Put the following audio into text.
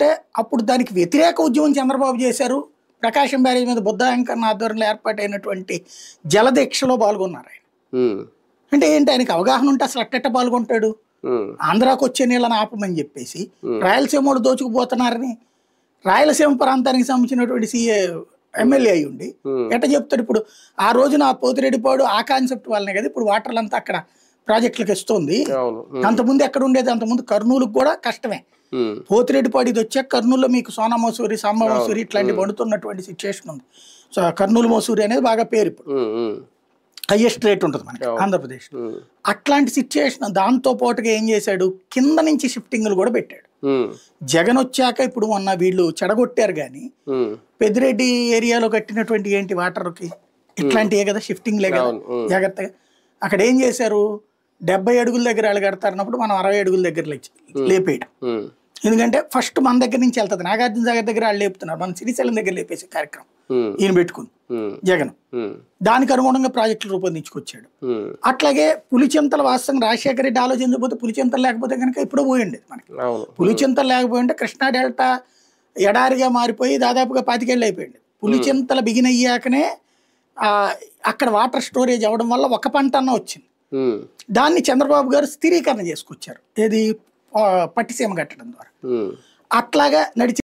అంటే అప్పుడు దానికి వ్యతిరేక ఉద్యమం చంద్రబాబు చేశారు. ప్రకాశం బ్యారేజ్ మీద బుద్ధ వెంకన్న ఆధ్వర్యంలో ఏర్పాటైనటువంటి జలదీక్షలో పాల్గొన్నారు ఆయన. అంటే ఏంటి, ఆయనకి అవగాహన ఉంటే అసలు అట్టెట్ట పాల్గొంటాడు? ఆంధ్రాకు వచ్చే నీళ్ళని ఆపమని చెప్పేసి రాయలసీమలో దోచుకుపోతున్నారని రాయలసీమ ప్రాంతానికి సంబంధించినటువంటి ఎమ్మెల్యే అయి ఉండి ఎట్ట చెప్తాడు? ఇప్పుడు ఆ రోజున పోతిరెడ్డిపాడు ఆ కాన్సెప్ట్ వల్లనే కదా ఇప్పుడు వాటర్లంతా అక్కడ ప్రాజెక్టులకు ఇస్తుంది. అంతకుముందు ఎక్కడ ఉండేది? అంతకుముందు కర్నూలుకు కూడా కష్టమే. పోతిరెడ్డిపాడు ఇది వచ్చాక కర్నూలులో మీకు సోనా మసూరి, సాంబ మసూరి ఇట్లాంటి వండుతున్నటువంటి సిచ్యువేషన్ ఉంది. సో కర్నూలు మసూరి అనేది బాగా పేరు, ఇప్పుడు హైయెస్ట్ రేట్ ఉంటుంది మనకి ఆంధ్రప్రదేశ్. అట్లాంటి సిచ్యువేషన్. దాంతో పాటుగా ఏం చేశాడు, కింద నుంచి షిఫ్టింగ్లు కూడా పెట్టాడు. జగన్ వచ్చాక ఇప్పుడు మొన్న వీళ్ళు చెడగొట్టారు కానీ పెద్దిరెడ్డి ఏరియాలో కట్టినటువంటి ఏంటి వాటర్కి ఇట్లాంటివే కదా, షిఫ్టింగ్లే కదా జాగ్రత్తగా. అక్కడ ఏం చేశారు, 70 అడుగుల దగ్గర వాళ్ళు కడతారన్నప్పుడు మనం 60 అడుగుల దగ్గర లేపేయడం. ఎందుకంటే ఫస్ట్ మన దగ్గర నుంచి వెళ్తుంది. నాగార్జున సాగర్ దగ్గర వాళ్ళు లేపుతున్నారు, మన శ్రీశైలం దగ్గర లేపేసే కార్యక్రమం ఈయన పెట్టుకుంది జగన్. దానికి అనుగుణంగా ప్రాజెక్టులు రూపొందించుకొచ్చాడు. అట్లాగే పులిచింతల వాస్తవంగా రాజశేఖర రెడ్డి ఆలోచించకపోతే పులిచింతలు లేకపోతే కనుక ఇప్పుడు పోయి ఉండేది మనకి. పులిచింతలు లేకపోయి ఉంటే కృష్ణా డెల్టా ఎడారిగా మారిపోయి దాదాపుగా 25 ఏళ్ళు అయిపోయింది. పులిచింతలు బిగిన్ అయ్యాకనే అక్కడ వాటర్ స్టోరేజ్ అవ్వడం వల్ల ఒక పంట అన్న వచ్చింది. దాన్ని చంద్రబాబు గారు స్థిరీకరణ చేసుకొచ్చారు, ఏది పట్టిసీమ కట్టడం ద్వారా. అట్లాగా నడిచి